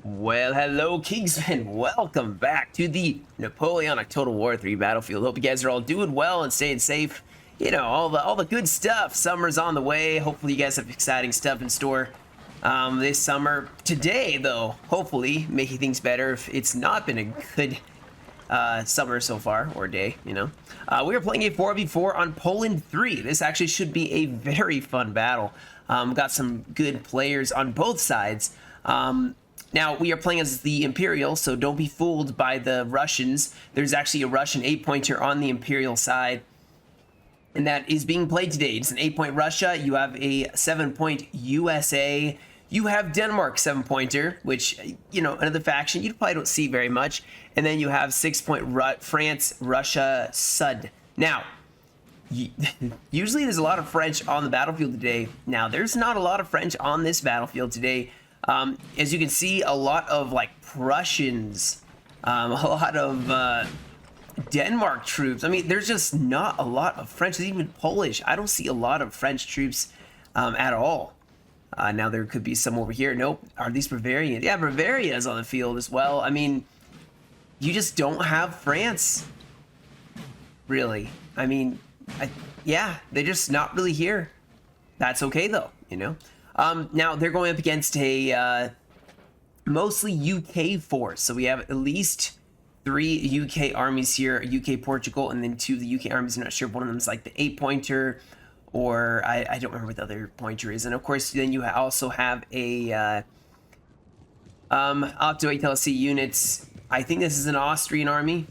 Well, hello, Kingston. Welcome back to the Napoleonic Total War 3 battlefield. Hope you guys are all doing well and staying safe. You know, all the good stuff. Summer's on the way. Hopefully, you guys have exciting stuff in store this summer. Today, though, hopefully, making things better if it's not been a good summer so far, or day, you know. We are playing a 4v4 on Poland 3. This actually should be a very fun battle. Got some good players on both sides. Now, we are playing as the Imperial, so don't be fooled by the Russians. There's actually a Russian 8-pointer on the Imperial side, and that is being played today. It's an 8-point Russia. You have a 7-point USA. You have Denmark 7-pointer, which, you know, another faction you probably don't see very much. And then you have 6-point France, Russia, Sud. Now, usually there's a lot of French on the battlefield today. Now, there's not a lot of French on this battlefield today. As you can see, a lot of like Prussians, a lot of Denmark troops. I mean, there's just not a lot of French, even Polish. I don't see a lot of French troops at all. Now there could be some over here. Nope. Are these Bavarians? Yeah, Bavaria is on the field as well. I mean, you just don't have France, really. I mean, yeah, they're just not really here. That's okay though, you know. Now they're going up against a mostly UK force. So we have at least 3 UK armies here, UK, Portugal, and then 2 of the UK armies. I'm not sure if one of them is like the 8-pointer, or I don't remember what the other pointer is. And of course, then you also have a I'll have to wait till I see units. I think this is an Austrian army.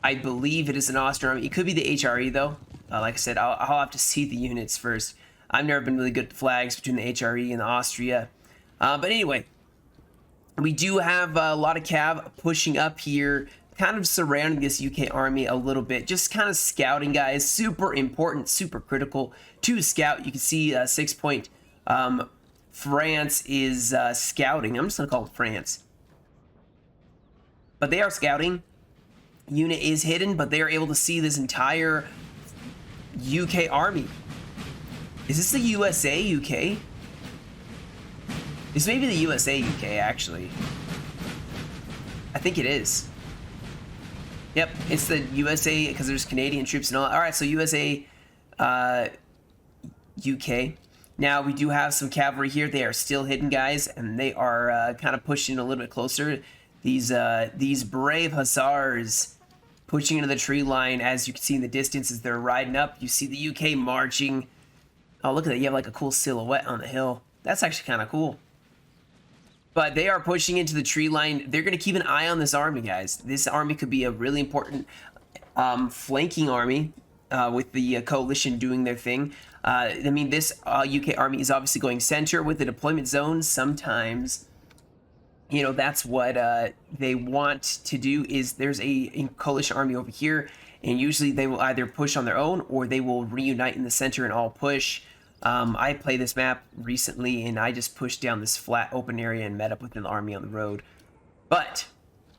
I believe it is an Austrian army. It could be the HRE though. Like I said, I'll have to see the units first. I've never been really good at flags between the HRE and the Austria. But anyway, we do have a lot of cav pushing up here, kind of surrounding this UK army a little bit, just kind of scouting, guys. Super important, super critical to scout. You can see 6-point France is scouting. I'm just going to call it France. But they are scouting. Unit is hidden, but they are able to see this entire UK army. Is this the USA UK? This may be the USA UK, actually. I think it is. Yep, it's the USA, because there's Canadian troops and all. All right, so USA, UK. Now, we do have some cavalry here. They are still hidden, guys, and they are kind of pushing a little bit closer. These brave hussars pushing into the tree line, as you can see in the distance as they're riding up. You see the UK marching. Oh, look at that. You have like a cool silhouette on the hill. That's actually kind of cool. But they are pushing into the tree line. They're going to keep an eye on this army, guys. This army could be a really important flanking army with the coalition doing their thing. I mean, this UK army is obviously going center with the deployment zones. Sometimes, you know, that's what they want to do. Is there's a coalition army over here, and usually they will either push on their own or they will reunite in the center and all push. I played this map recently, and I just pushed down this flat open area and met up with an army on the road. But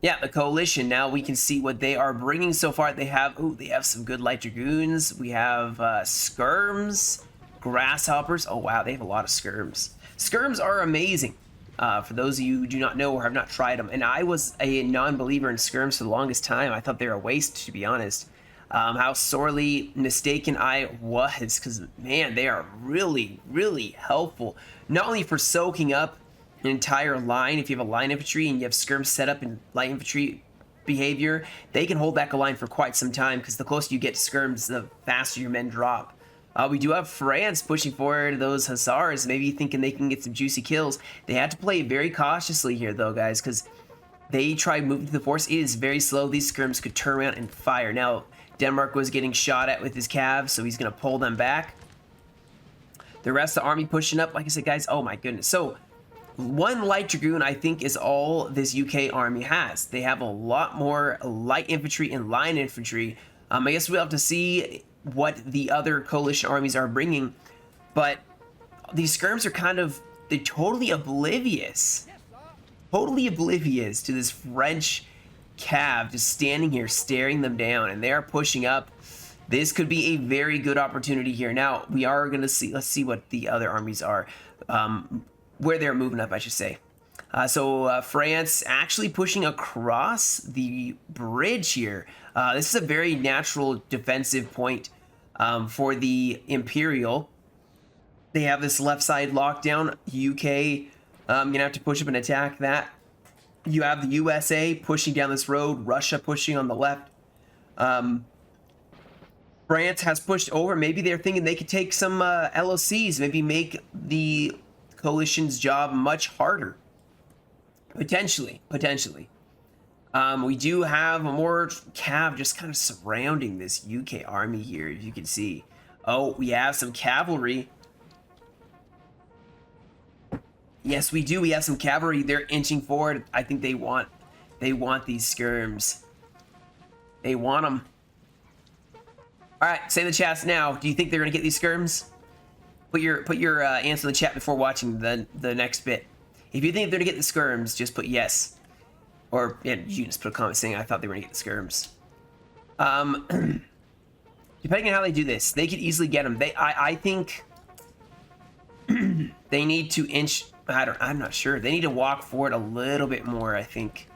yeah, the coalition, now we can see what they are bringing so far. They have some good light dragoons. We have skirms, grasshoppers. Oh wow, they have a lot of skirms. Skirms are amazing. For those of you who do not know or have not tried them, and I was a non-believer in skirms for the longest time. I thought they were a waste, to be honest. How sorely mistaken I was, because man, they are really, really helpful. Not only for soaking up an entire line, if you have a line infantry and you have skirms set up in light infantry behavior, they can hold back a line for quite some time, because the closer you get to skirms, the faster your men drop. We do have France pushing forward those hussars, maybe thinking they can get some juicy kills. They have to play very cautiously here, though, guys, because they try moving to the force. It is very slow. These skirms could turn around and fire. Now, Denmark was getting shot at with his cav, so he's going to pull them back. The rest of the army pushing up. Like I said, guys, oh my goodness. So, 1 light dragoon, I think, is all this UK army has. They have a lot more light infantry and line infantry. I guess we'll have to see what the other coalition armies are bringing, but these skirms are kind of, they're totally oblivious to this French cav just standing here staring them down, and they are pushing up. This could be a very good opportunity here. Now we are going to see, let's see what the other armies are, where they're moving up, I should say. So France actually pushing across the bridge here. This is a very natural defensive point for the Imperial. They have this left side lockdown. UK gonna have to push up and attack that. You have the USA pushing down this road. Russia pushing on the left. France has pushed over. Maybe they're thinking they could take some LOCs. Maybe make the coalition's job much harder. Potentially. We do have more cav just kind of surrounding this UK army here, if you can see. Oh, we have some cavalry. Yes, we do. We have some cavalry. They're inching forward. I think they want these skirms. They want them. All right, say in the chats now. Do you think they're gonna get these skirms? Put your answer in the chat before watching the next bit. If you think they're gonna get the skirms, just put yes. Or yeah, you can just put a comment saying I thought they were gonna get the skirms. Depending on how they do this, they could easily get them. I think they need to inch. I'm not sure. They need to walk forward a little bit more, I think,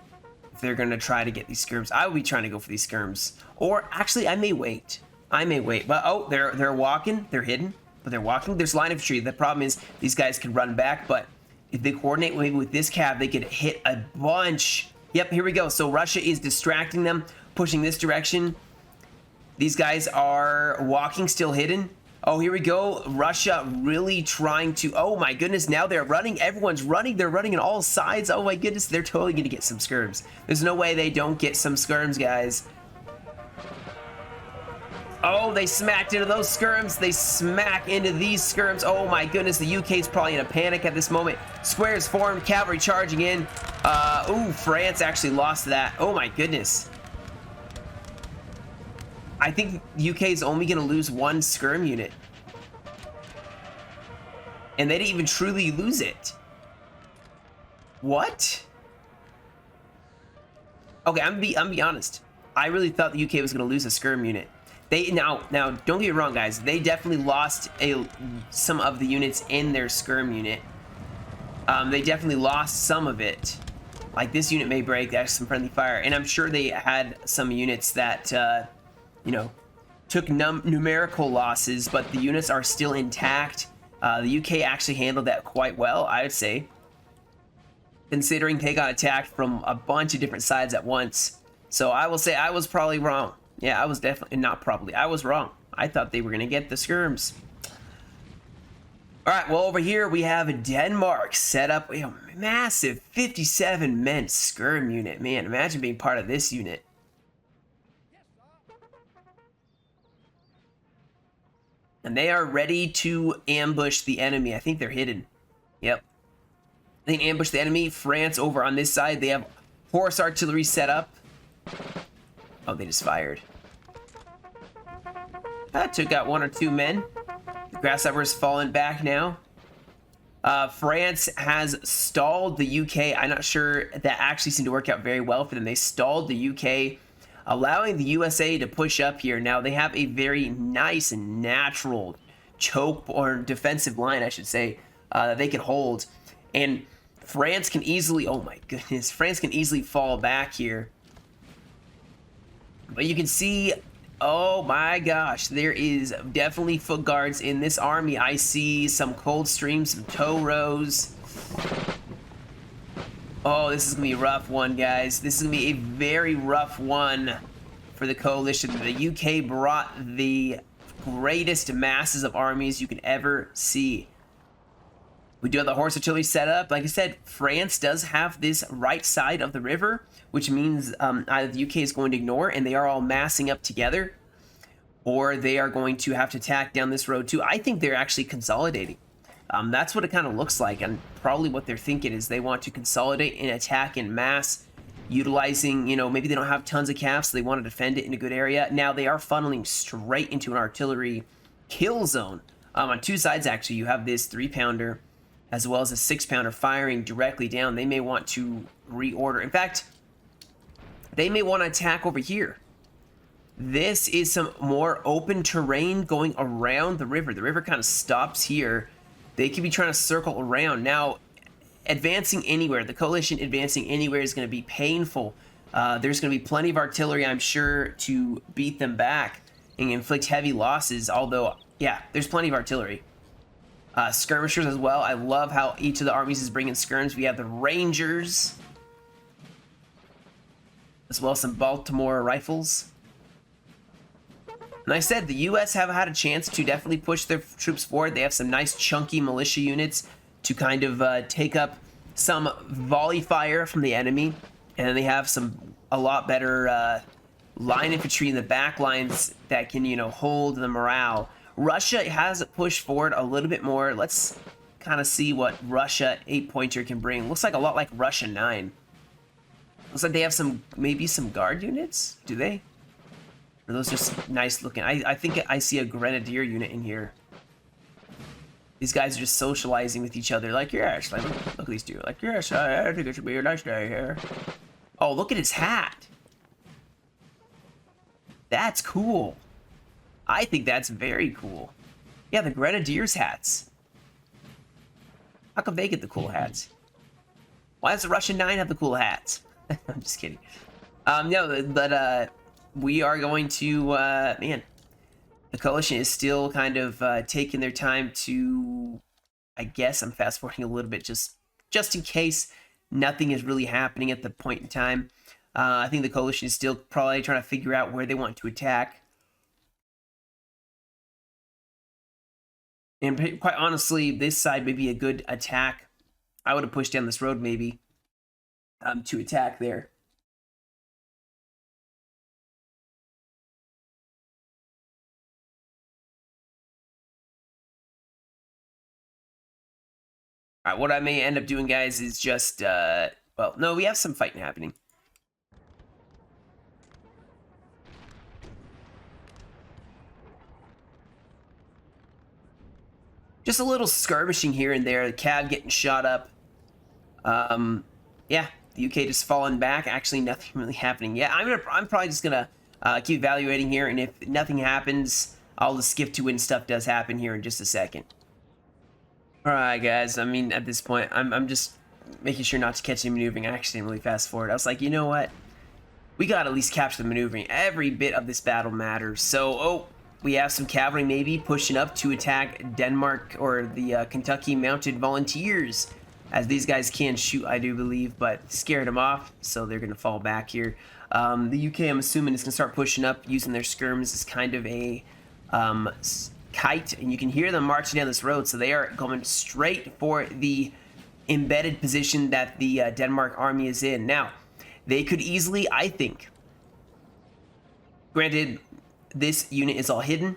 if they're gonna try to get these skirms. I would be trying to go for these skirms. Or actually, I may wait. But oh, they're walking. They're hidden, but they're walking. There's line infantry. The problem is these guys can run back, but if they coordinate maybe with this cav, they could hit a bunch. Yep, here we go. So Russia is distracting them, pushing this direction. These guys are walking, still hidden. Oh, here we go. Russia really trying to... Oh, my goodness. Now they're running. Everyone's running. They're running on all sides. Oh, my goodness. They're totally going to get some skirms. There's no way they don't get some skirms, guys. Oh, they smacked into those skirms. They smack into these skirms. Oh, my goodness. The UK's probably in a panic at this moment. Squares formed. Cavalry charging in. Ooh, France actually lost that. Oh, my goodness. I think UK is only going to lose one skirm unit. And they didn't even truly lose it. What? Okay, I'm gonna be honest. I really thought the UK was going to lose a skirm unit. Now, don't get me wrong, guys. They definitely lost some of the units in their skirm unit. They definitely lost some of it. Like this unit may break. That's some friendly fire, and I'm sure they had some units that you know, took numerical losses, but the units are still intact. The UK actually handled that quite well, I would say, considering they got attacked from a bunch of different sides at once. So I will say I was probably wrong. Yeah, I was definitely not probably. I was wrong. I thought they were going to get the skirms. All right, well, over here we have Denmark set up a massive 57 men skirm unit. Man, imagine being part of this unit. And they are ready to ambush the enemy. I think they're hidden. Yep. They can ambush the enemy. France over on this side. They have horse artillery set up. Oh, they just fired. That took out one or two men. The grasshopper's fallen back now. France has stalled the UK. I'm not sure that actually seemed to work out very well for them. They stalled the UK, allowing the USA to push up here. Now, they have a very nice and natural choke or defensive line, I should say, that they can hold. And France can easily, oh my goodness, France can easily fall back here. But you can see, oh my gosh, there is definitely foot guards in this army. I see some Coldstreams, some tow rows. Oh, this is going to be a rough one, guys. This is going to be a very rough one for the coalition. The UK brought the greatest masses of armies you can ever see. We do have the horse artillery set up. Like I said, France does have this right side of the river, which means either the UK is going to ignore and they are all massing up together, or they are going to have to attack down this road too. I think they're actually consolidating. That's what it kind of looks like, and probably what they're thinking is they want to consolidate and attack in mass, utilizing, you know, maybe they don't have tons of caps, so they want to defend it in a good area. Now they are funneling straight into an artillery kill zone. On two sides, actually, you have this 3-pounder as well as a 6-pounder firing directly down. They may want to reorder. In fact, they may want to attack over here. This is some more open terrain going around the river. The river kind of stops here. They could be trying to circle around. Now, advancing anywhere, the coalition advancing anywhere is going to be painful. There's going to be plenty of artillery, I'm sure, to beat them back and inflict heavy losses, although, yeah, there's plenty of artillery. Skirmishers as well. I love how each of the armies is bringing skirms. We have the Rangers, as well as some Baltimore rifles. And I said, the U.S. have had a chance to definitely push their troops forward. They have some nice chunky militia units to kind of take up some volley fire from the enemy. And then they have a lot better line infantry in the back lines that can, you know, hold the morale. Russia has pushed forward a little bit more. Let's kind of see what Russia 8-pointer can bring. Looks like a lot like Russia 9. Looks like they have maybe some guard units. Do they? Or those just nice looking. I think I see a grenadier unit in here. These guys are just socializing with each other. Like, yes, like, look at these two. Like, yes, I think it should be a nice day here. Oh, look at his hat. That's cool. I think that's very cool. Yeah, the Grenadiers hats. How come they get the cool hats? Why does the Russian 9 have the cool hats? I'm just kidding. No, but we are going to, man, the coalition is still kind of taking their time to, I guess I'm fast forwarding a little bit just in case nothing is really happening at the point in time. I think the coalition is still probably trying to figure out where they want to attack. And quite honestly, this side may be a good attack. I would have pushed down this road maybe to attack there. All right, what I may end up doing, guys, is just, well, no, we have some fighting happening. Just a little skirmishing here and there. The cab getting shot up. Yeah, the UK just falling back. Actually, nothing really happening yet. I'm probably just gonna keep evaluating here, and if nothing happens, I'll just skip to when stuff does happen here in just a second. All right, guys. I mean, at this point, I'm just making sure not to catch any maneuvering. I actually didn't really fast forward. I was like, you know what? We gotta at least capture the maneuvering. Every bit of this battle matters. So, oh. We have some cavalry maybe pushing up to attack Denmark or the Kentucky Mounted Volunteers, as these guys can shoot, I do believe, but scared them off, so they're going to fall back here. The UK, I'm assuming, is going to start pushing up using their skirms as kind of a kite, and you can hear them marching down this road, so they are going straight for the embedded position that the Denmark army is in. Now, they could easily, I think, granted, this unit is all hidden,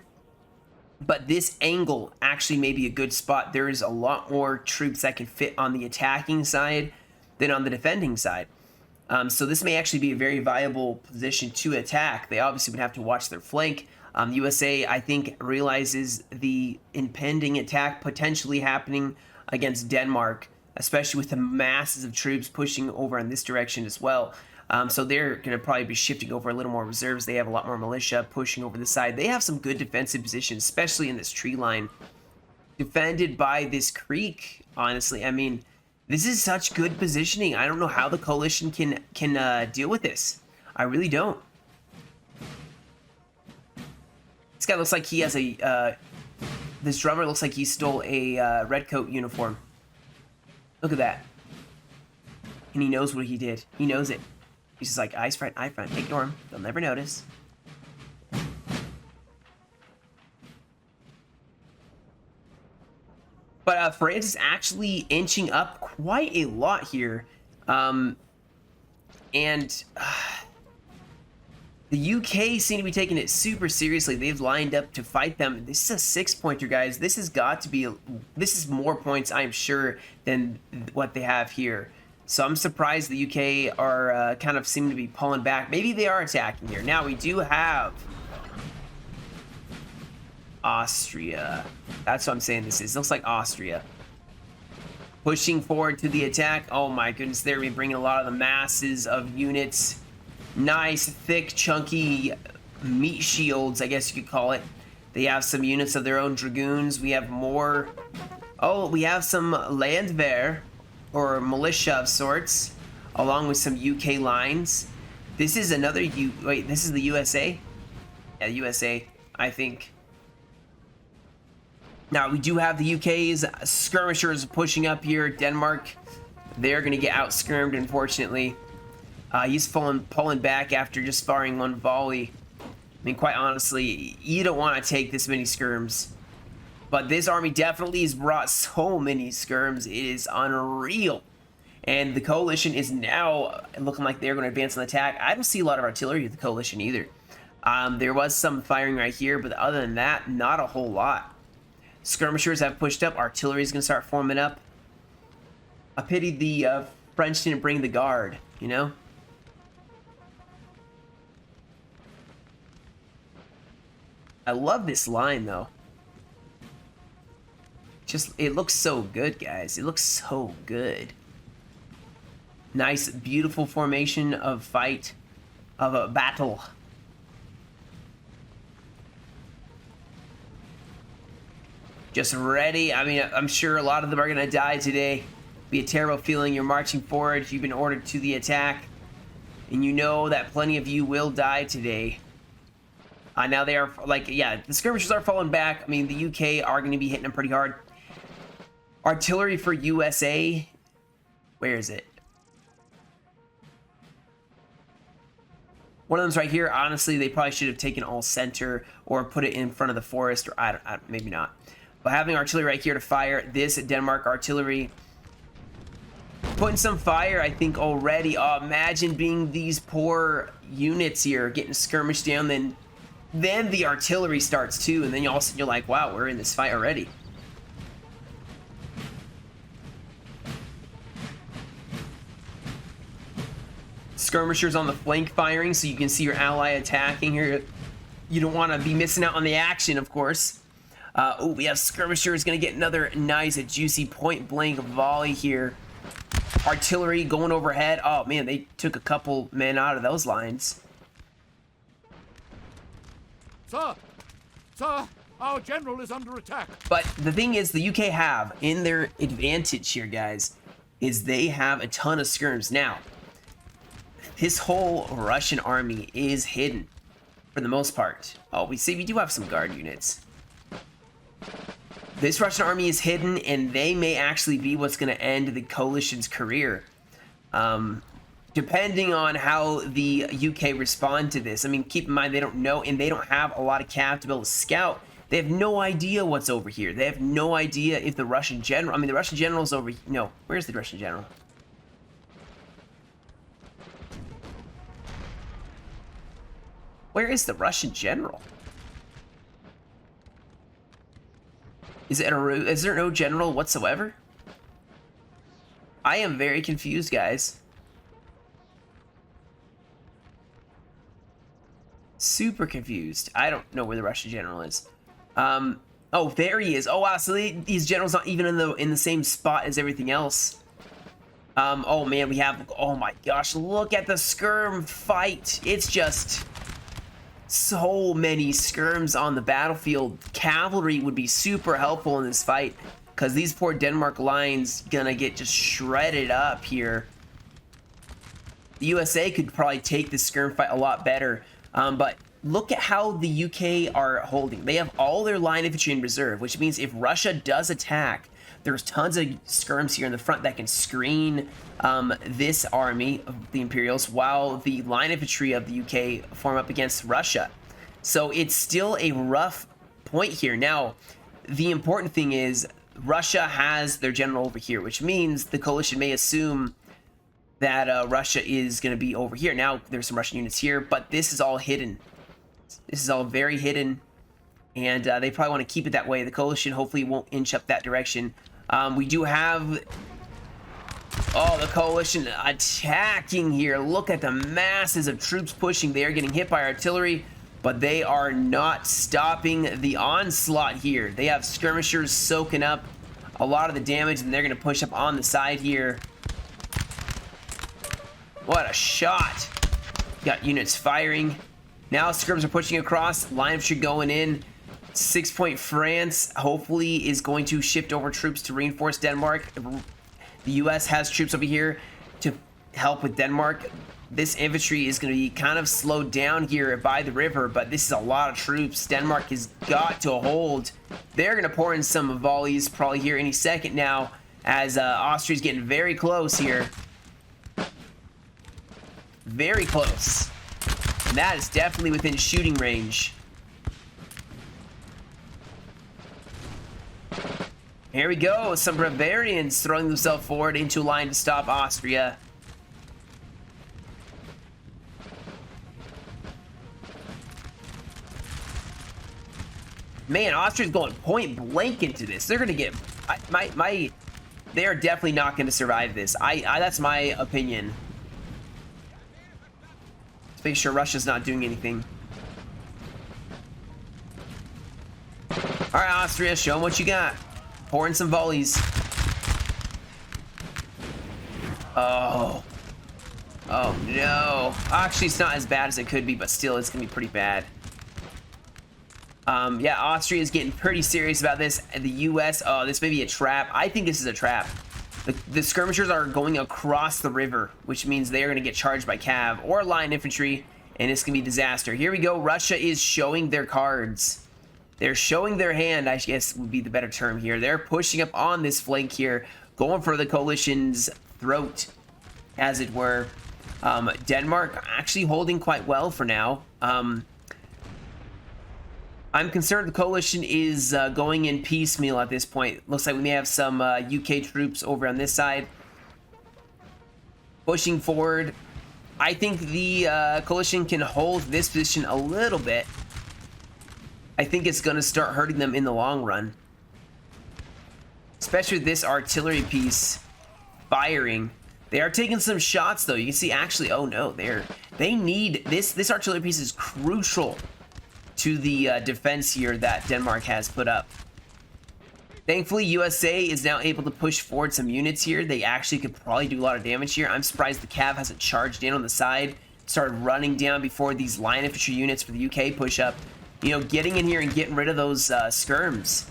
but this angle actually may be a good spot. There is a lot more troops that can fit on the attacking side than on the defending side. So this may actually be a very viable position to attack. They obviously would have to watch their flank. USA, I think, realizes the impending attack potentially happening against Denmark, especially with the masses of troops pushing over in this direction as well. So they're going to probably be shifting over a little more reserves. They have a lot more militia pushing over the side. They have some good defensive positions, especially in this tree line. Defended by this creek, honestly. I mean, this is such good positioning. I don't know how the coalition can deal with this. I really don't. This guy looks like he has a... this drummer looks like he stole a redcoat uniform. Look at that. And he knows what he did. He knows it. He's just like, eyes front, eye front. Ignore him. They'll never notice. But France is actually inching up quite a lot here. And the UK seem to be taking it super seriously. They've lined up to fight them. This is a 6-pointer, guys. This has got to be... this is more points, I'm sure, than what they have here. So I'm surprised the UK are kind of seem to be pulling back. Maybe they are attacking here. Now, we do have Austria. That's what I'm saying this is. Looks like Austria. Pushing forward to the attack. Oh my goodness, they're bringing a lot of the masses of units. Nice, thick, chunky meat shields, I guess you could call it. They have some units of their own dragoons. We have more... oh, we have some Landwehr. or militia of sorts, along with some UK lines. This is another wait, this is the USA? Yeah, USA, I think. Now, we do have the UK's skirmishers pushing up here. Denmark, they're going to get out-skirmed, unfortunately. He's pulling back after just firing one volley. I mean, quite honestly, you don't want to take this many skirms. But this army definitely has brought so many skirms. It is unreal. And the coalition is now looking like they're going to advance on attack. I don't see a lot of artillery with the coalition either. There was some firing right here, but other than that, not a whole lot. Skirmishers have pushed up. Artillery is going to start forming up. I pity the French didn't bring the guard, you know? I love this line, though. Just, it looks so good, guys. It looks so good. Nice, beautiful formation of fight, of a battle. Just ready. I mean, I'm sure a lot of them are going to die today. Be a terrible feeling. You're marching forward. You've been ordered to the attack. And you know that plenty of you will die today. Now they are, like, yeah, the skirmishers are falling back. I mean, the UK are going to be hitting them pretty hard. Artillery for USA. Where is it? One of them's right here. Honestly, they probably should have taken all center or put it in front of the forest, or maybe not. But having artillery right here to fire this Denmark artillery, putting some fire, I think, already. Oh, imagine being these poor units here, getting skirmished down, then the artillery starts too, and then all of a sudden you're like, wow, we're in this fight already. Skirmishers on the flank firing, so you can see your ally attacking here. You don't want to be missing out on the action, of course. Oh, we have skirmishers going to get another nice, juicy point-blank volley here. Artillery going overhead. Oh, man, they took a couple men out of those lines. Sir! Sir! Our general is under attack. But the thing is, the UK have, in their advantage here, guys, is they have a ton of skirms. Now, this whole Russian army is hidden, for the most part. Oh, we do have some guard units. This Russian army is hidden, and they may actually be what's going to end the coalition's career. Depending on how the UK respond to this. I mean, keep in mind, they don't know, and they don't have a lot of cav to be able to scout. They have no idea what's over here. They have no idea if the Russian general... I mean, the Russian general's over... No, where's the Russian general? Where is the Russian general? Is there no general whatsoever? I am very confused, guys. Super confused. I don't know where the Russian general is. Oh, there he is. Oh wow, so these generals not even in the same spot as everything else. Oh man, we have, oh my gosh, look at the skirm fight. It's just so many skirms on the battlefield. Cavalry would be super helpful in this fight, because these poor Denmark lines gonna get just shredded up here. The USA could probably take this skirm fight a lot better, but look at how the UK are holding. They have all their line infantry in reserve, which means if Russia does attack, there's tons of skirms here in the front that can screen this army of the Imperials, while the line infantry of the UK form up against Russia. So it's still a rough point here. Now, the important thing is Russia has their general over here, which means the coalition may assume that Russia is going to be over here. Now, there's some Russian units here, but this is all hidden. This is all very hidden, and they probably want to keep it that way. The coalition hopefully won't inch up that direction. We do have... Oh, the coalition attacking here. Look at the masses of troops pushing. They are getting hit by artillery, but they are not stopping the onslaught here. They have skirmishers soaking up a lot of the damage, and they're going to push up on the side here. What a shot. Got units firing. Now skirms are pushing across. Line infantry going in. 6-point France hopefully is going to shift over troops to reinforce Denmark. The US has troops over here to help with Denmark. This infantry is going to be kind of slowed down here by the river, but this is a lot of troops. Denmark has got to hold. They're going to pour in some volleys probably here any second now, as Austria's getting very close here. Very close. And that is definitely within shooting range. Here we go. Some Bavarians throwing themselves forward into a line to stop Austria. Man, Austria's going point blank into this. They're going to get... They are definitely not going to survive this. That's my opinion. Let's make sure Russia's not doing anything. Alright, Austria, show them what you got. Pouring some volleys. Oh. Oh, no. Actually, it's not as bad as it could be, but still, it's going to be pretty bad. Yeah, Austria is getting pretty serious about this. The U.S., oh, this may be a trap. I think this is a trap. The skirmishers are going across the river, which means they are going to get charged by cav or line infantry, and it's going to be a disaster. Here we go. Russia is showing their cards. They're showing their hand, I guess would be the better term here. They're pushing up on this flank here, going for the coalition's throat, as it were. Denmark actually holding quite well for now. I'm concerned the coalition is going in piecemeal at this point. Looks like we may have some UK troops over on this side pushing forward. I think the coalition can hold this position a little bit. I think it's going to start hurting them in the long run, especially with this artillery piece firing. They are taking some shots though. You can see actually, oh no, they need this artillery piece is crucial to the defense here that Denmark has put up. Thankfully, USA is now able to push forward some units here. They actually could probably do a lot of damage here. I'm surprised the cav hasn't charged in on the side, started running down before these line infantry units for the UK push up. You know, getting in here and getting rid of those skirms.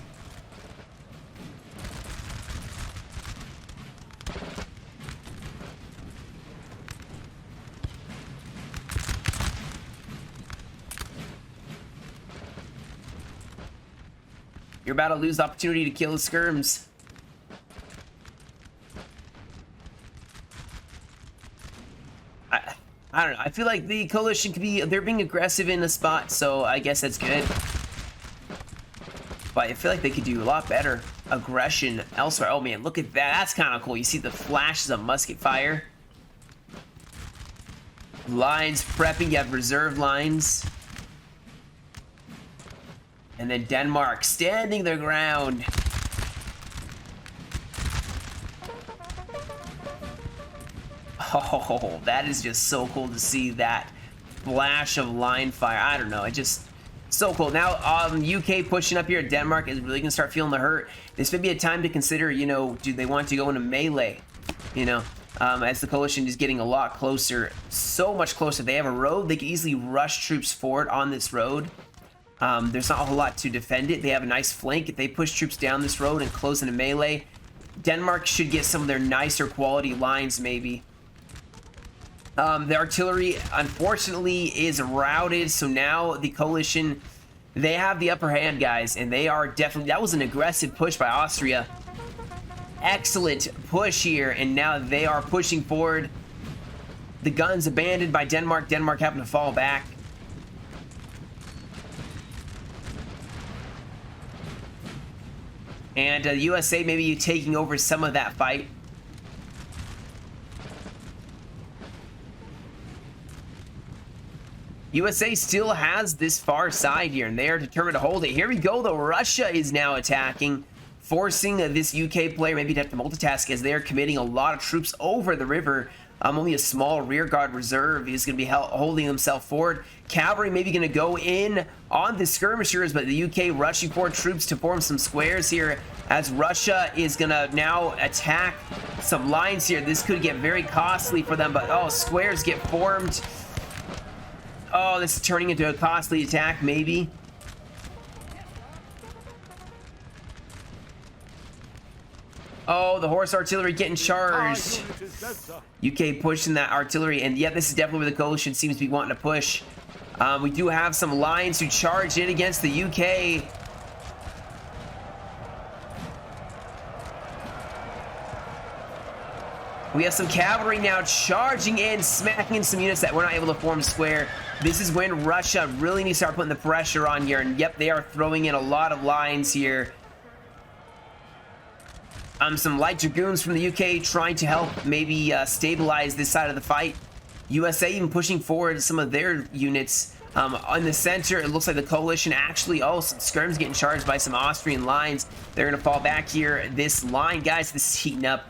You're about to lose the opportunity to kill the skirms. I don't know. I feel like the coalition could be... They're being aggressive in the spot, so I guess that's good. But I feel like they could do a lot better aggression elsewhere. Oh, man, look at that. That's kind of cool. You see the flashes of musket fire. Lines prepping. You have reserve lines. And then Denmark standing their ground. Oh, that is just so cool to see that flash of line fire. I don't know, it just so cool. Now, UK pushing up here. Denmark is really gonna start feeling the hurt. This may be a time to consider, you know, do they want to go into melee? You know, as the coalition is getting a lot closer, so much closer. They have a road. They can easily rush troops forward on this road. There's not a whole lot to defend it. They have a nice flank. If they push troops down this road and close into melee, Denmark should get some of their nicer quality lines, maybe. The artillery, unfortunately, is routed, so now the coalition, they have the upper hand, guys, and they are definitely... That was an aggressive push by Austria. Excellent push here, and now they are pushing forward. The guns abandoned by Denmark. Denmark having to fall back. And USA maybe taking over some of that fight. USA still has this far side here, and they are determined to hold it. Here we go, though. Russia is now attacking, forcing this UK player maybe to have to multitask as they are committing a lot of troops over the river. Only a small rearguard reserve is going to be holding himself forward. Cavalry maybe going to go in on the skirmishers, but the UK rushing forward troops to form some squares here as Russia is going to now attack some lines here. This could get very costly for them, but oh, squares get formed. Oh, this is turning into a costly attack, maybe. Oh, the horse artillery getting Our charged. unit is dead, sir. UK pushing that artillery, and yeah, this is definitely where the coalition seems to be wanting to push. We do have some lines who charge in against the UK. We have some cavalry now charging in, smacking in some units that were not able to form square. This is when Russia really needs to start putting the pressure on here, and yep, they are throwing in a lot of lines here. Some light dragoons from the UK trying to help maybe stabilize this side of the fight. USA even pushing forward some of their units. On the center, it looks like the coalition actually, oh, some skirms getting charged by some Austrian lines. They're going to fall back here. This line, guys, this is heating up.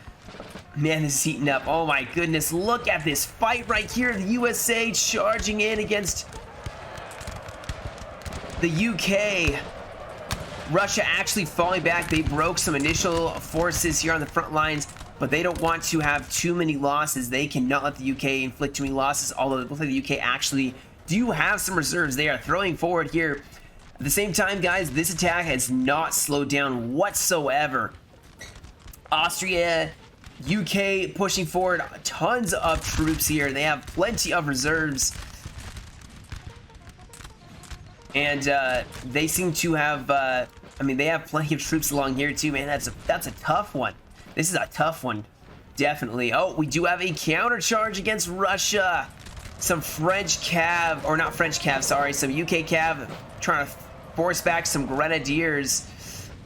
Man, this is heating up. Oh my goodness, look at this fight right here. The USA charging in against the UK. Russia actually falling back. They broke some initial forces here on the front lines, but they don't want to have too many losses. They cannot let the UK inflict too many losses, although it looks like the UK actually do have some reserves. They are throwing forward here. At the same time, guys, this attack has not slowed down whatsoever. Austria, UK pushing forward, tons of troops here. They have plenty of reserves. And they seem to have, I mean, they have plenty of troops along here too, man. That's a tough one. This is a tough one, definitely. Oh, we do have a counter charge against Russia. Some French cav, or not French cav, sorry, some UK cav trying to force back some grenadiers.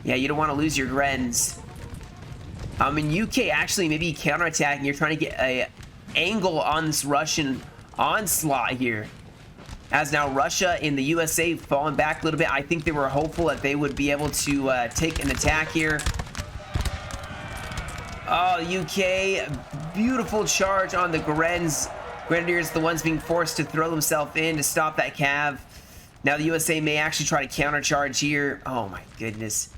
Yeah, you don't want to lose your Grens. In UK actually maybe counterattacking. You're trying to get a angle on this Russian onslaught here. As now Russia and the USA falling back a little bit. I think they were hopeful that they would be able to take an attack here. Oh, UK, beautiful charge on the Grenadiers, the ones being forced to throw themselves in to stop that cav. Now the USA may actually try to countercharge here. Oh my goodness.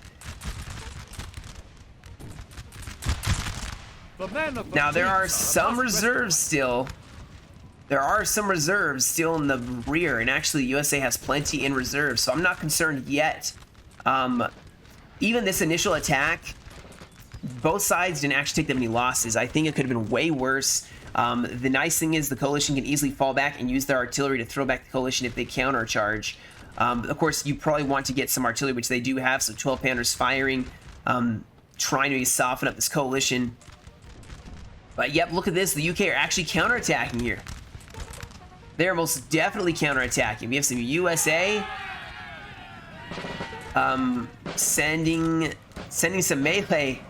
Now there are some reserves still. There are some reserves still in the rear, and actually USA has plenty in reserve, so I'm not concerned yet. Even this initial attack, both sides didn't actually take that many losses. I think it could have been way worse. The nice thing is the coalition can easily fall back and use their artillery to throw back the coalition if they countercharge. Of course, you probably want to get some artillery, which they do have, so 12 pounders firing, trying to soften up this coalition. But yep, look at this. The UK are actually counterattacking here. They're most definitely counterattacking. We have some USA sending some melee.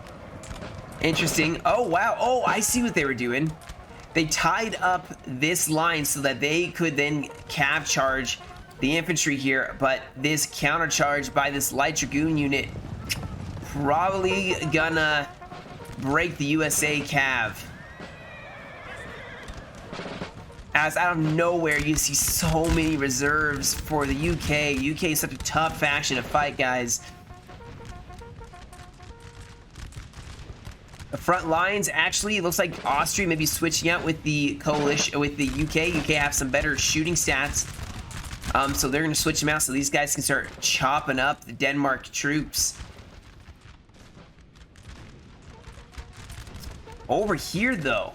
Interesting. Oh wow. Oh, I see what they were doing. They tied up this line so that they could then cav charge the infantry here, but this counter charge by this light dragoon unit probably gonna break the USA cav. As out of nowhere, you see so many reserves for the UK. UK is such a tough faction to fight, guys. The front lines, actually, it looks like Austria may be switching out with the coalition, with the UK. UK have some better shooting stats. So they're going to switch them out so these guys can start chopping up the Denmark troops. Over here, though.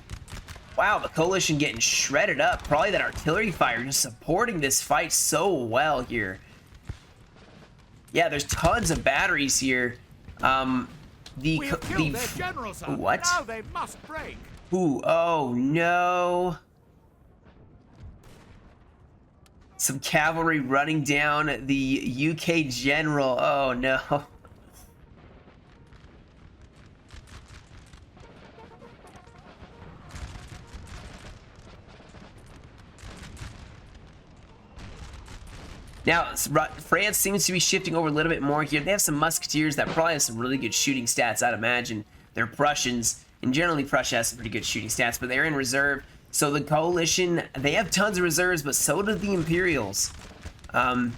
Wow, the coalition getting shredded up. Probably that artillery fire just supporting this fight so well here. Yeah, there's tons of batteries here. We have killed their general, sir. What? Now they must break. Ooh, oh no. Some cavalry running down the UK general. Oh no. Now, France seems to be shifting over a little bit more here. They have some musketeers that probably have some really good shooting stats, I'd imagine. They're Prussians, and generally Prussia has some pretty good shooting stats, but they're in reserve. So the coalition, they have tons of reserves, but so do the Imperials. And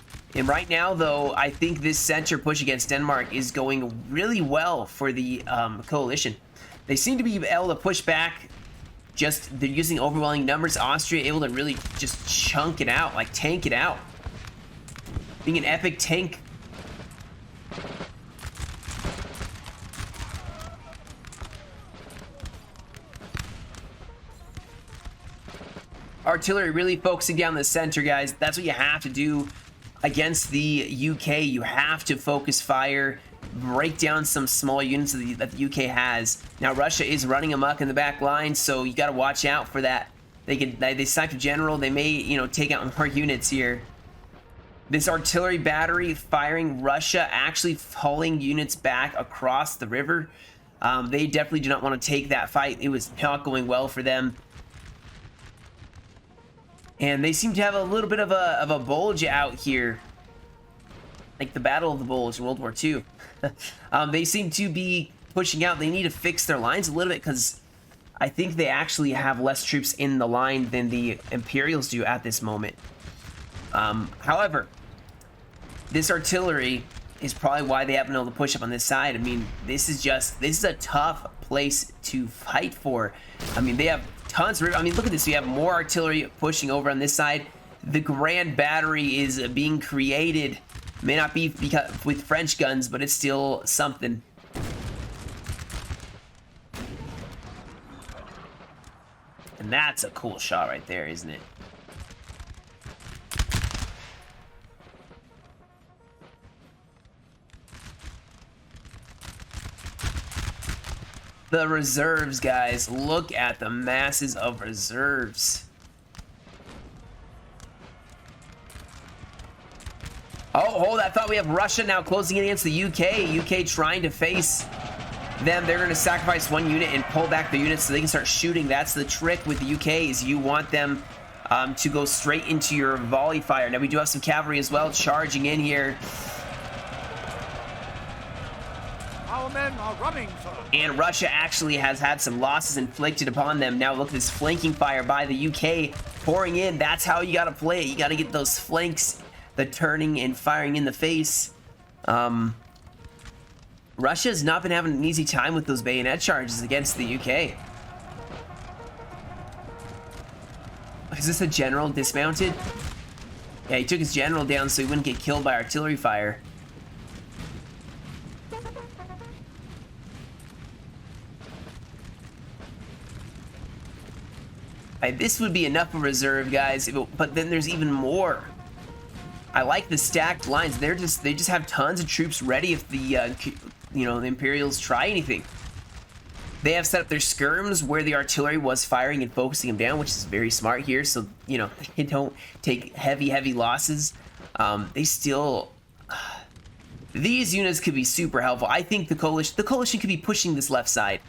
right now, though, I think this center push against Denmark is going really well for the coalition. They seem to be able to push back. Just, they're using overwhelming numbers. Austria able to really just chunk it out, like tank it out. Being an epic tank. artillery really focusing down the center, guys. That's what you have to do against the UK. You have to focus fire, break down some small units that the UK has. Now Russia is running amok in the back line, so you got to watch out for that. They sniped a general. They may, you know, take out more units here. This artillery battery firing Russia, actually hauling units back across the river. They definitely do not want to take that fight. It was not going well for them. And they seem to have a little bit of a bulge out here. Like the Battle of the Bulge in World War II. They seem to be pushing out. They need to fix their lines a little bit because I think they actually have less troops in the line than the Imperials do at this moment. However, this artillery is probably why they haven't been able to push up on this side. I mean, this is a tough place to fight for. I mean, they have tons of, I mean, look at this. We have more artillery pushing over on this side. The Grand Battery is being created. May not be because with French guns, but it's still something. And that's a cool shot right there, isn't it? The reserves, guys. Look at the masses of reserves. Oh, hold! I thought we have Russia now closing in against the UK. UK trying to face them. They're going to sacrifice one unit and pull back the units so they can start shooting. That's the trick with the UK, is you want them to go straight into your volley fire. Now we do have some cavalry as well charging in here. Our men are running, sir. And Russia actually has had some losses inflicted upon them. Now look at this flanking fire by the UK pouring in. That's how you got to play it. You got to get those flanks, the turning and firing in the face. Russia has not been having an easy time with those bayonet charges against the UK. Is this a general dismounted? Yeah, he took his general down so he wouldn't get killed by artillery fire. This would be enough of reserve, guys, but then there's even more. I like the stacked lines. They just have tons of troops ready if the you know, the Imperials try anything. They have set up their skirms where the artillery was firing and focusing them down, which is very smart here. So, you know, they don't take heavy losses. They still, these units could be super helpful. I think the coalition could be pushing this left side.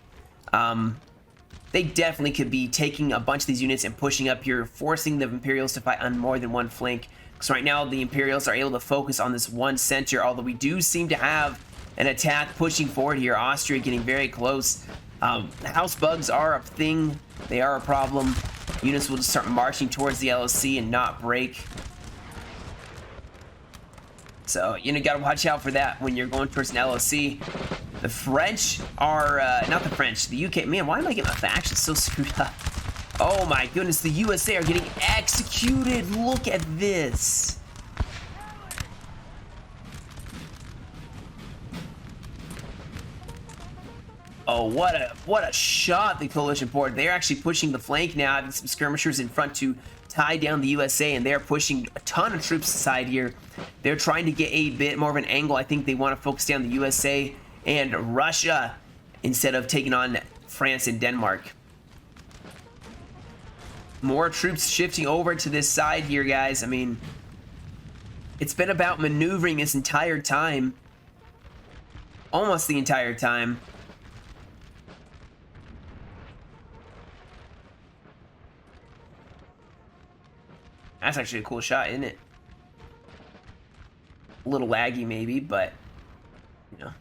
They definitely could be taking a bunch of these units and pushing up here, forcing the Imperials to fight on more than one flank. Because right now the Imperials are able to focus on this one center, although we do seem to have an attack pushing forward here. Austria getting very close. House bugs are a thing. They are a problem. Units will just start marching towards the LOC and not break. So, you know, you gotta watch out for that when you're going towards an LOC. The French are, not the French, the UK. Man, why am I getting my factions so screwed up? Oh my goodness, the USA are getting executed. Look at this. Oh, what a shot the coalition poured. They're actually pushing the flank now, having some skirmishers in front to tie down the USA, and they're pushing a ton of troops aside here. They're trying to get a bit more of an angle. I think they want to focus down the USA and Russia instead of taking on France and Denmark. More troops shifting over to this side here, guys. I mean, it's been about maneuvering this entire time. Almost the entire time. That's actually a cool shot, isn't it? A little laggy maybe, but, you know.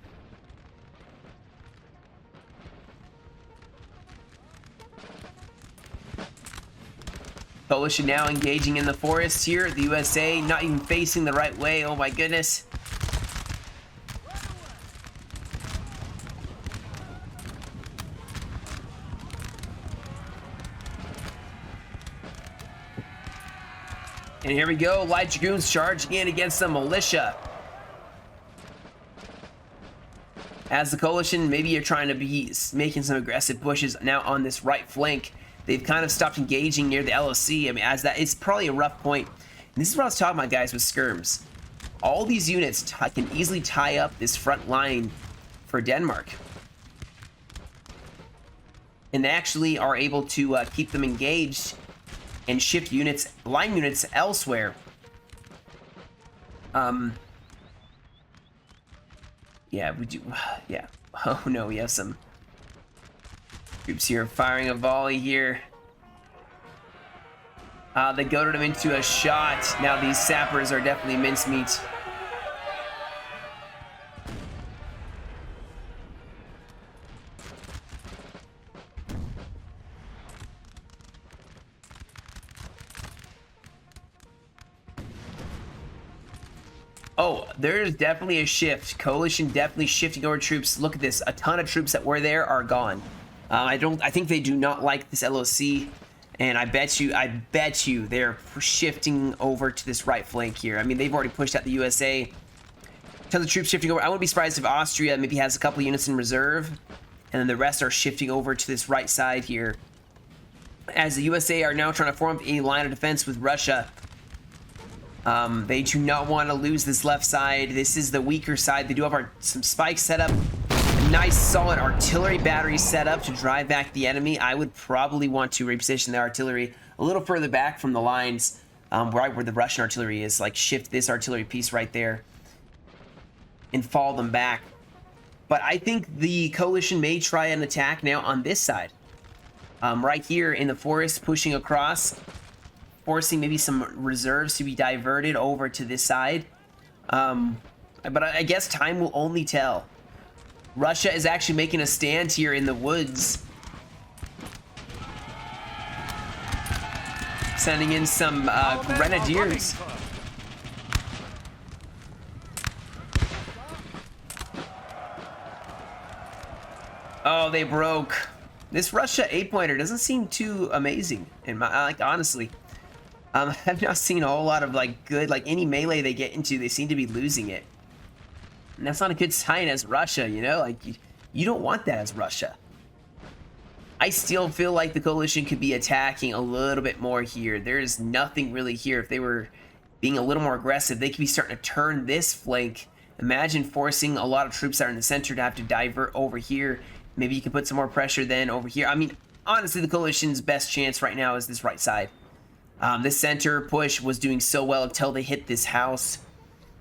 Coalition now engaging in the forest here. The USA not even facing the right way. Oh my goodness. And here we go. Light Dragoons charging in against the militia. As the coalition, maybe you're trying to be making some aggressive pushes now on this right flank. they've kind of stopped engaging near the LOC. I mean, as that, it's probably a rough point. And this is what I was talking about, guys, with skirms. All these units can easily tie up this front line for Denmark. And they actually are able to keep them engaged and shift units, line units elsewhere. Yeah, we do. Yeah. Oh no, we have some troops here firing a volley here. They goaded him into a shot. Now these sappers are definitely mincemeat. Oh, there's definitely a shift. Coalition definitely shifting over troops. Look at this. A ton of troops that were there are gone. I think they do not like this LOC. And I bet you they're shifting over to this right flank here. I mean, they've already pushed out the USA. Tons of troops shifting over. I wouldn't be surprised if Austria maybe has a couple units in reserve. And then the rest are shifting over to this right side here. As the USA are now trying to form a line of defense with Russia. They do not want to lose this left side. This is the weaker side. They do have some spikes set up. Nice solid artillery battery set up to drive back the enemy. I would probably want to reposition the artillery a little further back from the lines, right where the Russian artillery is. Like shift this artillery piece right there and fall them back. But I think the coalition may try an attack now on this side. Right here in the forest, pushing across, forcing maybe some reserves to be diverted over to this side. But I guess time will only tell. Russia is actually making a stand here in the woods. Sending in some grenadiers. Oh, they broke. This Russia 8-pointer doesn't seem too amazing. In my, like, honestly. I've not seen a whole lot of like good, like any melee they get into, they seem to be losing it. And that's not a good sign as Russia, you know? Like, you don't want that as Russia. I still feel like the coalition could be attacking a little bit more here. There's nothing really here. If they were being a little more aggressive, they could be starting to turn this flank. Imagine forcing a lot of troops that are in the center to have to divert over here. Maybe you can put some more pressure then over here. I mean, honestly, the coalition's best chance right now is this right side. This center push was doing so well until they hit this house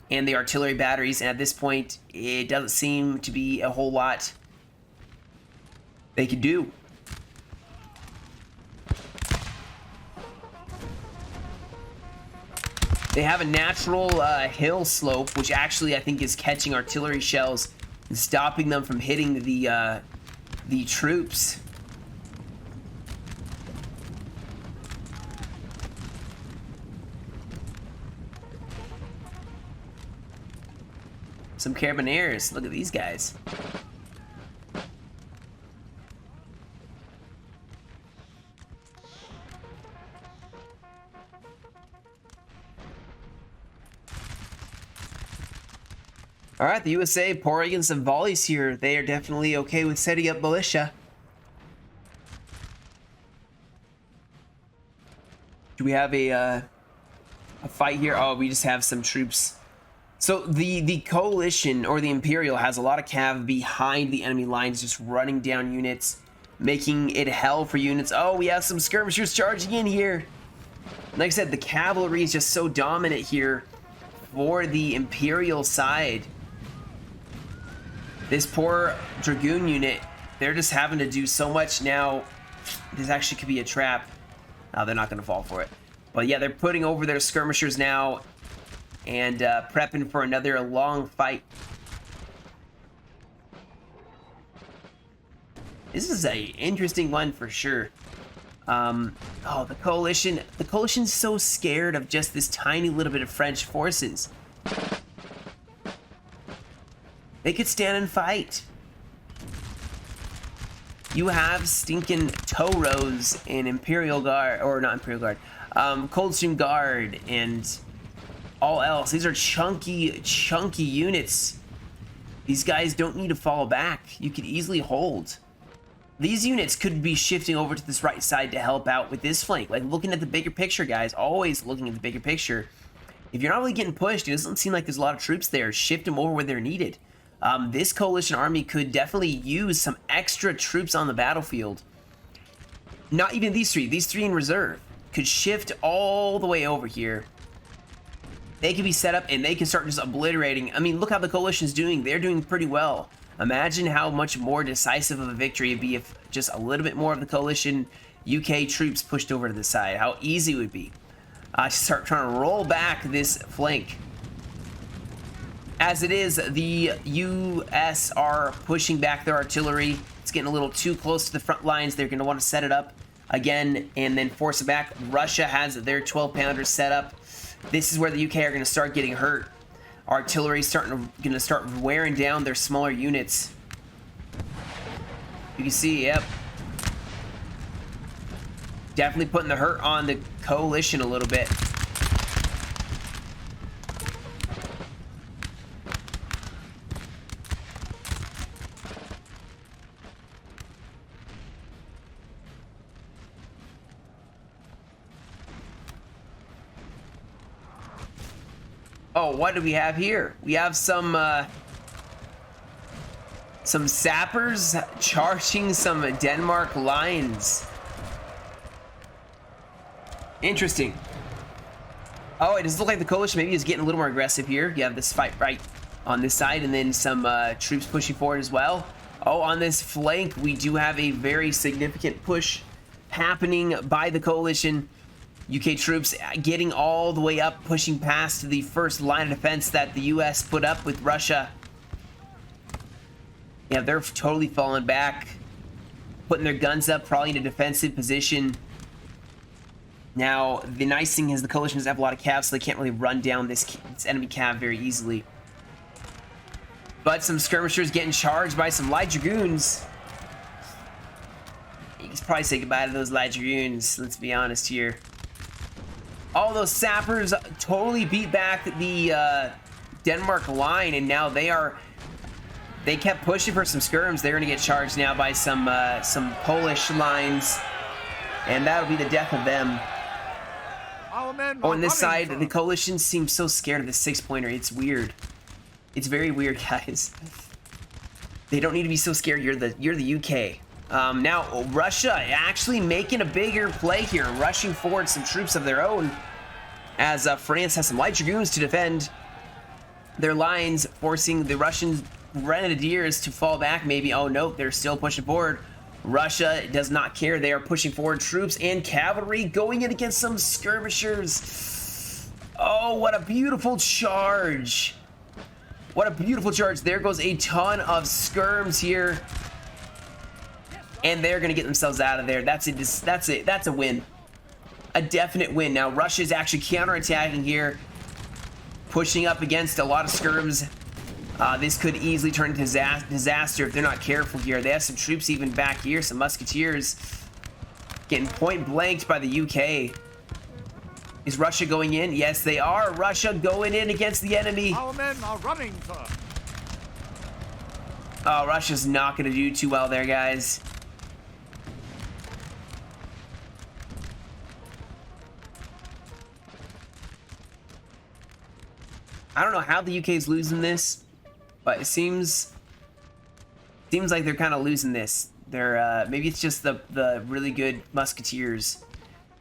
and the artillery batteries, and at this point it doesn't seem to be a whole lot they could do. They have a natural hill slope, which actually I think is catching artillery shells and stopping them from hitting the troops. Some carabiniers. Look at these guys. All right, the USA pouring in some volleys here. They are definitely okay with setting up militia. Do we have a fight here? Oh, we just have some troops. So the coalition or the Imperial has a lot of cav behind the enemy lines, just running down units, making it hell for units. Oh, we have some skirmishers charging in here. Like I said, the cavalry is just so dominant here for the Imperial side. This poor Dragoon unit, they're just having to do so much now. This actually could be a trap. They're not going to fall for it. But yeah, they're putting over their skirmishers now and prepping for another long fight. This is a interesting one for sure. Oh, the coalition's so scared of just this tiny little bit of French forces. They could stand and fight. You have stinking tow rows and Imperial Guard, or not Imperial Guard, Coldstream Guard and all else. These are chunky units. These guys don't need to fall back. You could easily hold. these units could be shifting over to this right side to help out with this flank. Like, looking at the bigger picture, guys. Always looking at the bigger picture. If you're not really getting pushed, it doesn't seem like there's a lot of troops there. Shift them over where they're needed. This coalition army could definitely use some extra troops on the battlefield. Not even these three in reserve could shift all the way over here. They can be set up and they can start just obliterating. I mean, look how the coalition's doing. They're doing pretty well. Imagine how much more decisive of a victory it'd be if just a little bit more of the coalition UK troops pushed over to the side. How easy it would be to start trying to roll back this flank. As it is, the US are pushing back their artillery. It's getting a little too close to the front lines. They're going to want to set it up again and then force it back. Russia has their 12-pounders set up. This is where the UK are going to start getting hurt. Artillery's going to start wearing down their smaller units. You can see, yep. Definitely putting the hurt on the coalition a little bit. Oh, what do we have here? We have some sappers charging some Denmark lines. Interesting. Oh, it does look like the coalition maybe is getting a little more aggressive here. You have this fight right on this side and then some troops pushing forward as well. Oh, on this flank, we do have a very significant push happening by the coalition. UK troops getting all the way up, pushing past the first line of defense that the US put up with Russia. Yeah, they're totally falling back, putting their guns up, probably in a defensive position. Now, the nice thing is the coalition doesn't have a lot of calves, so they can't really run down this enemy cav very easily. But some skirmishers getting charged by some light dragoons. You can probably say goodbye to those light dragoons, let's be honest here. All those sappers totally beat back the Denmark line, and now they kept pushing for some skirms. They're gonna get charged now by some Polish lines, and that'll be the death of them. On this side, the coalition seems so scared of the 6-pointer. It's weird. It's very weird, guys. They don't need to be so scared. You're the UK. Now, Russia actually making a bigger play here, rushing forward some troops of their own, as France has some light dragoons to defend their lines, forcing the Russian grenadiers to fall back maybe. Oh, no, they're still pushing forward. Russia does not care. They are pushing forward troops and cavalry going in against some skirmishers. Oh, what a beautiful charge. What a beautiful charge. There goes a ton of skirms here. And they're going to get themselves out of there. That's a win. A definite win. Now, Russia's actually counterattacking here, pushing up against a lot of skirms. This could easily turn into disaster if they're not careful here. They have some troops even back here, some musketeers getting point blanked by the UK. Is Russia going in? Yes, they are. Russia going in against the enemy. Our men are running, sir. Oh, Russia's not going to do too well there, guys. I don't know how the UK is losing this, but it seems like they're kind of losing this. They're maybe it's just the really good musketeers,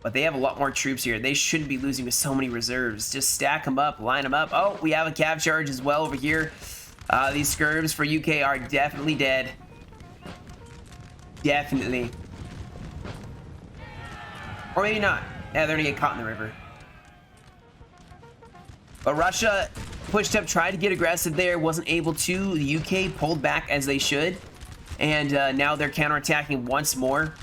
but they have a lot more troops here. They shouldn't be losing with so many reserves. Just stack them up, line them up. Oh, we have a cav charge as well over here. These skirms for UK are definitely dead. Definitely. Or maybe not. Yeah, they're gonna get caught in the river. But Russia pushed up, tried to get aggressive there, wasn't able to. The UK pulled back as they should. And now they're counterattacking once more.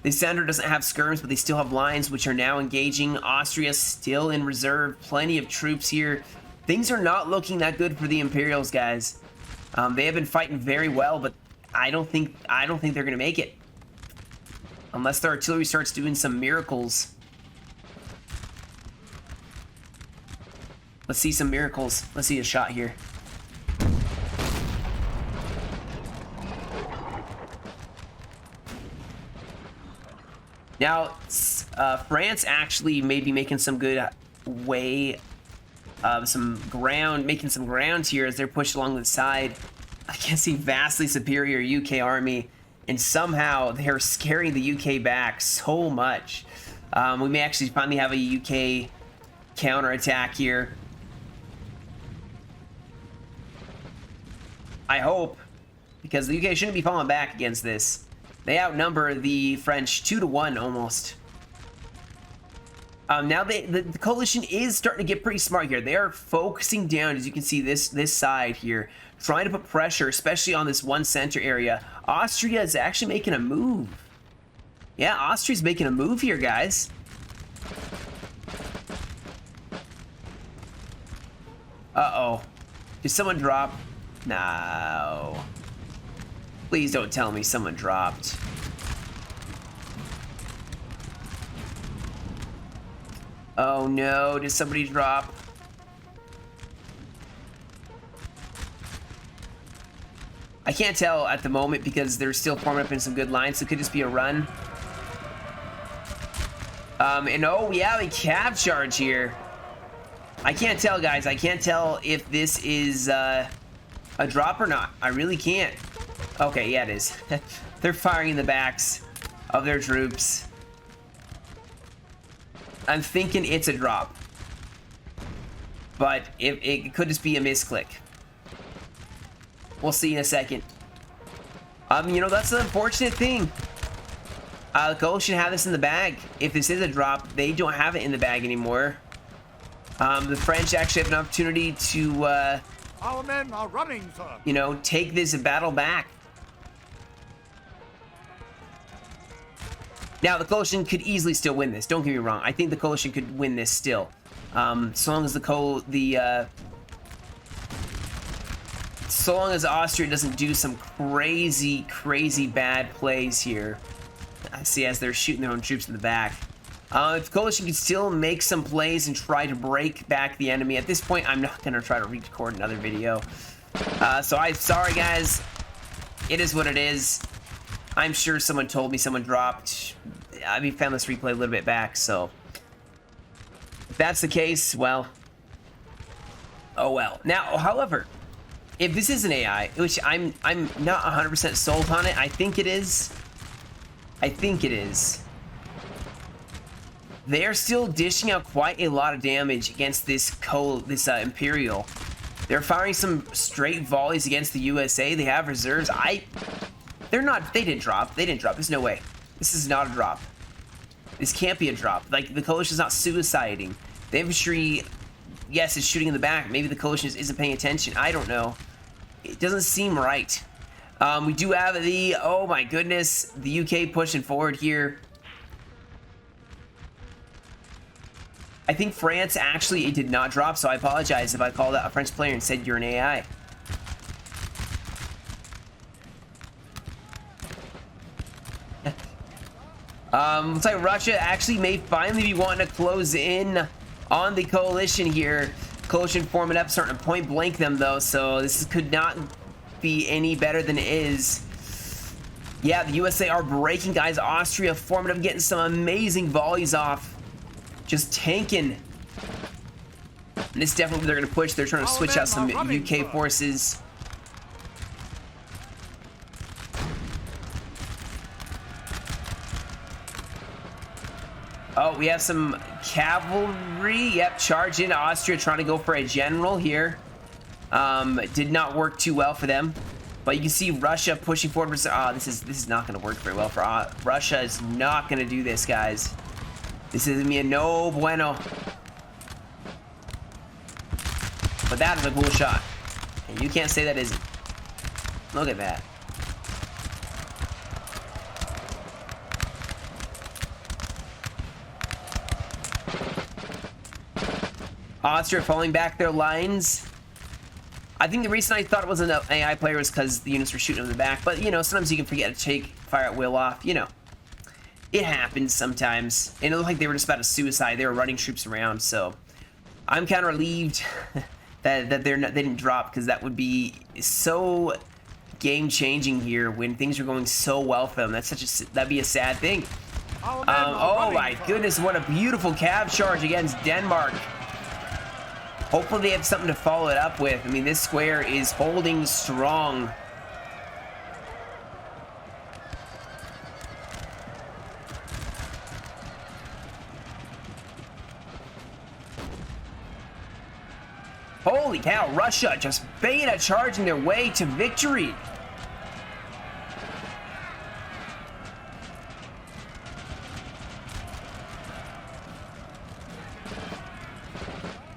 The center doesn't have skirms, but they still have lines, which are now engaging. Austria still in reserve. Plenty of troops here. Things are not looking that good for the Imperials, guys. They have been fighting very well, but I don't think they're gonna make it. Unless their artillery starts doing some miracles. Let's see some miracles. Let's see a shot here. Now, France actually may be making some good way, making some ground here as they're pushed along the side against a vastly superior UK army, and somehow they're scaring the UK back so much. We may actually finally have a UK counterattack here. I hope, because the UK shouldn't be falling back against this. They outnumber the French 2-1 almost. Now the coalition is starting to get pretty smart here. They are focusing down, as you can see, this side here, trying to put pressure, especially on this one center area. Austria is actually making a move. Yeah, Austria's making a move here, guys. Uh-oh. Did someone drop? No. Please don't tell me someone dropped. Oh no, did somebody drop? I can't tell at the moment because they're still forming up in some good lines, so it could just be a run. And oh yeah, we cav charge here. I can't tell, guys. I can't tell if this is a drop or not. I really can't. Okay, yeah, it is. They're firing in the backs of their troops. I'm thinking it's a drop. But it could just be a misclick. We'll see in a second. You know, that's the unfortunate thing. The coalition have this in the bag. If this is a drop, they don't have it in the bag anymore. The French actually have an opportunity to, Our men are running, sir. you know, take this battle back. Now, the coalition could easily still win this. Don't get me wrong. I think the coalition could win this still. So long as so long as Austria doesn't do some crazy bad plays here. I see as they're shooting their own troops in the back. If the coalition can still make some plays and try to break back the enemy, at this point, I'm not going to try to record another video. So I'm sorry, guys. It is what it is. I'm sure someone told me someone dropped. I mean, found this replay a little bit back, so if that's the case, well, oh well. Now, however, if this is an AI, which I'm not 100% sold on it, I think it is. I think it is. They're still dishing out quite a lot of damage against this Imperial. They're firing some straight volleys against the USA. They have reserves. They didn't drop. There's no way. This is not a drop. This can't be a drop. Like, the coalition's not suiciding. The infantry, yes, is shooting in the back. Maybe the coalition just isn't paying attention. I don't know. It doesn't seem right. We do have oh my goodness, the UK pushing forward here. I think France actually, it did not drop, so I apologize if I called out a French player and said you're an AI. Looks like Russia actually may finally be wanting to close in on the coalition here. Coalition forming up, starting to point blank them though, so this could not be any better than it is. Yeah, the USA are breaking, guys. Austria forming up, getting some amazing volleys off. Just tanking. And this definitely they're going to push. They're trying to switch out some UK forces. Oh, we have some cavalry. Yep, charge into Austria, trying to go for a general here. Did not work too well for them. But you can see Russia pushing forward. This is not going to work very well for Russia. Is not going to do this, guys. This is me a no bueno. But that is a cool shot. And you can't say that isn't. Look at that. Austria falling back their lines. I think the reason I thought it was an AI player was because the units were shooting in the back. But, you know, sometimes you can forget to take fire at will off. You know, it happens sometimes. And it looked like they were just about to suicide. They were running troops around. So I'm kind of relieved that they didn't drop, because that would be so game changing here when things are going so well for them. That'd be a sad thing. Our men are Oh running, my sir. goodness, what a beautiful cab charge against Denmark. Hopefully they have something to follow it up with. I mean, this square is holding strong. Holy cow, Russia just beta charging their way to victory.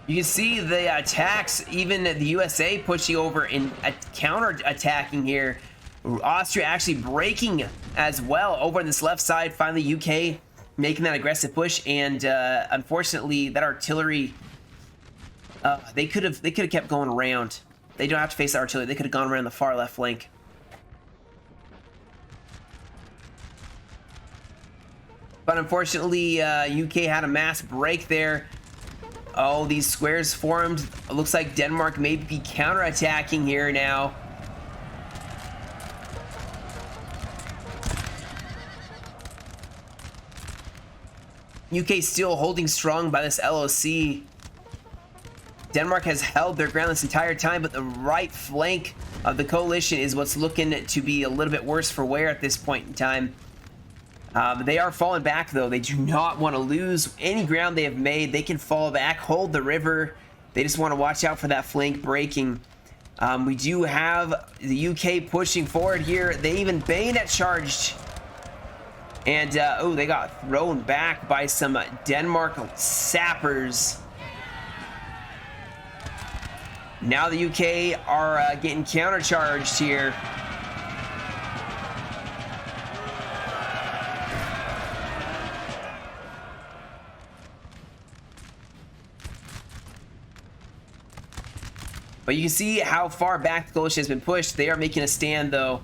You can see the attacks, even the USA pushing over and counter-attacking here. Austria actually breaking as well over on this left side. Finally, UK making that aggressive push, and unfortunately, that artillery, they could have kept going around. They don't have to face the artillery. They could have gone around the far left flank. But unfortunately, UK had a mass break there. Oh, these squares formed. It looks like Denmark may be counterattacking here now. UK still holding strong by this LOC. Denmark has held their ground this entire time, but the right flank of the coalition is what's looking to be a little bit worse for wear at this point in time. They are falling back, though. They do not want to lose any ground they have made. They can fall back, hold the river. They just want to watch out for that flank breaking. We do have the UK pushing forward here. They even bayonet charged. And, oh, they got thrown back by some Denmark sappers. Now the UK are getting countercharged here. But you can see how far back the coalition has been pushed. They are making a stand, though.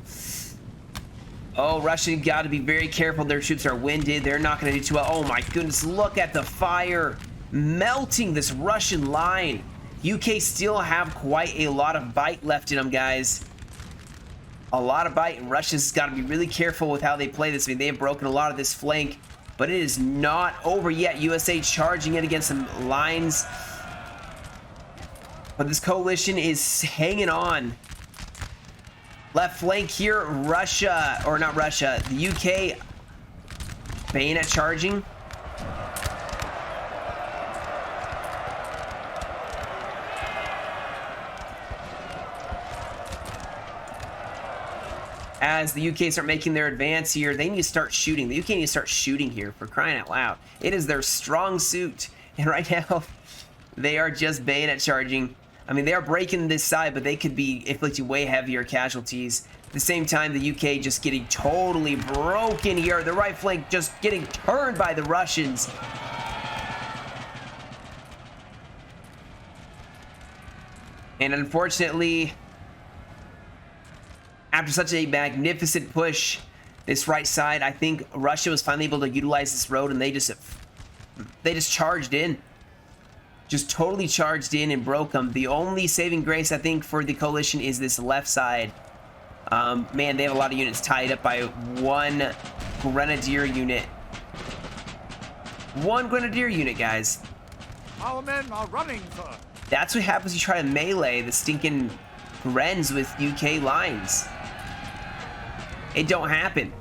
Oh, Russia got to be very careful. Their troops are winded. They're not going to do too well. Oh, my goodness. Look at the fire melting this Russian line. UK still have quite a lot of bite left in them, guys. A lot of bite, and Russia's got to be really careful with how they play this. I mean, they have broken a lot of this flank, but it is not over yet. USA charging in against some lines. But this coalition is hanging on. Left flank here, Russia, or not Russia, the UK bayonet charging. As the UK start making their advance here, they need to start shooting. The UK need to start shooting here, for crying out loud. It is their strong suit. And right now, they are just bayonet charging. I mean, they are breaking this side, but they could be inflicting way heavier casualties. At the same time, the UK just getting totally broken here. The right flank just getting turned by the Russians. And unfortunately, after such a magnificent push, this right side, I think Russia was finally able to utilize this road, and they just charged in. Just totally charged in and broke them. The only saving grace, I think, for the coalition is this left side. Man, they have a lot of units tied up by one grenadier unit. One grenadier unit, guys. Our men are running, sir. That's what happens when you try to melee the stinking Grens with UK lines. It don't happen.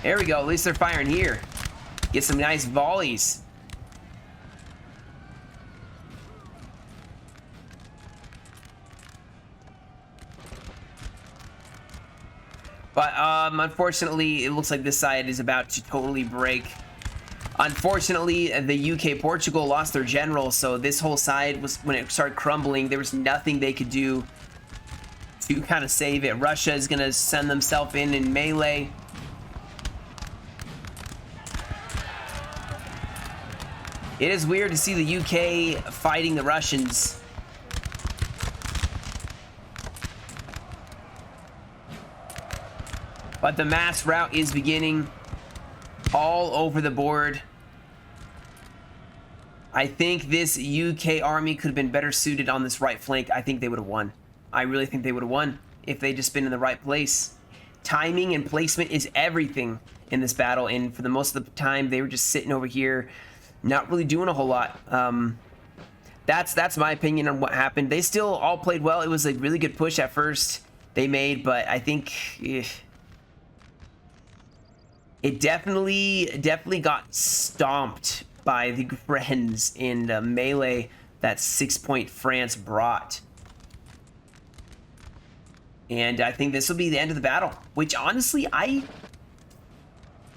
There we go. At least they're firing here. Get some nice volleys. But unfortunately, it looks like this side is about to totally break. Unfortunately, the UK Portugal lost their general, so this whole side was, when it started crumbling, there was nothing they could do to kind of save it. Russia is going to send themselves in melee. It is weird to see the UK fighting the Russians. But the mass rout is beginning all over the board. I think this UK army could have been better suited on this right flank. I think they would have won. I really think they would have won if they just been in the right place. Timing and placement is everything in this battle, and for the most of the time, they were just sitting over here, not really doing a whole lot. That's my opinion on what happened. They still all played well. It was a really good push at first they made, but I think it definitely got stomped by the friends in the melee that 6-point France brought. And I think this will be the end of the battle, which honestly,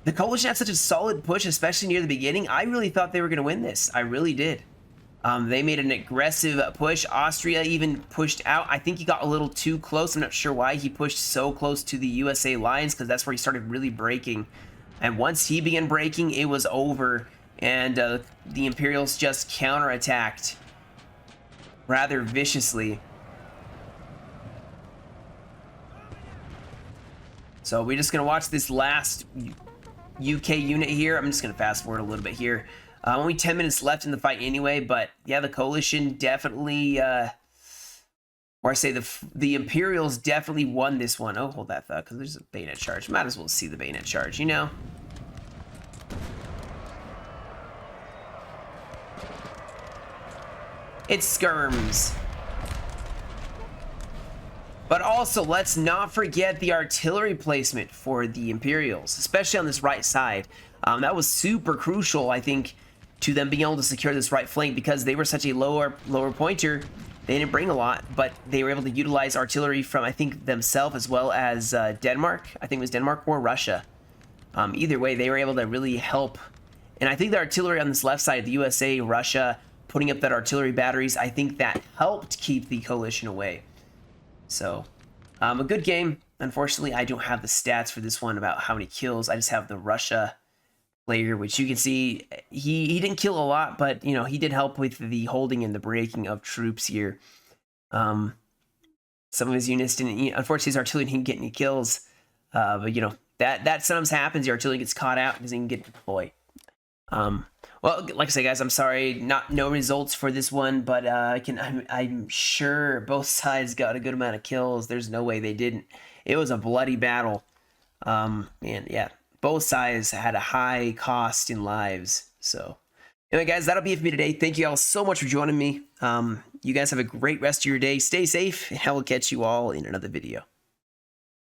the coalition had such a solid push, especially near the beginning. I really thought they were going to win this. I really did. They made an aggressive push. Austria even pushed out. I think he got a little too close. I'm not sure why he pushed so close to the USA lines, because that's where he started really breaking. And once he began breaking, it was over. And the Imperials just counterattacked rather viciously. So we're just going to watch this last UK unit here. I'm just going to fast forward a little bit here. Only 10 minutes left in the fight anyway, but yeah, the coalition definitely, or I say the Imperials definitely won this one. Oh, hold that thought, because there's a bayonet charge. Might as well see the bayonet charge, you know? It's skirms. But also, let's not forget the artillery placement for the Imperials, especially on this right side. That was super crucial, I think, to them being able to secure this right flank, because they were such a lower pointer. They didn't bring a lot, but they were able to utilize artillery from, I think, themselves as well as Denmark. I think it was Denmark or Russia. Either way, they were able to really help. And I think the artillery on this left side, the USA, Russia, putting up that artillery batteries, I think that helped keep the coalition away. So, a good game. Unfortunately, I don't have the stats for this one about how many kills. I just have the Russia player, which you can see he didn't kill a lot, but you know, he did help with the holding and the breaking of troops here. Some of his units didn't, unfortunately his artillery didn't get any kills, but you know, that sometimes happens. The artillery gets caught out and doesn't even get deployed. Well, like I say, guys, I'm sorry, no results for this one, but I'm sure both sides got a good amount of kills. There's no way they didn't. It was a bloody battle. And yeah, both sides had a high cost in lives. So anyway, guys, that'll be it for me today. Thank you all so much for joining me. You guys have a great rest of your day. Stay safe, and I will catch you all in another video.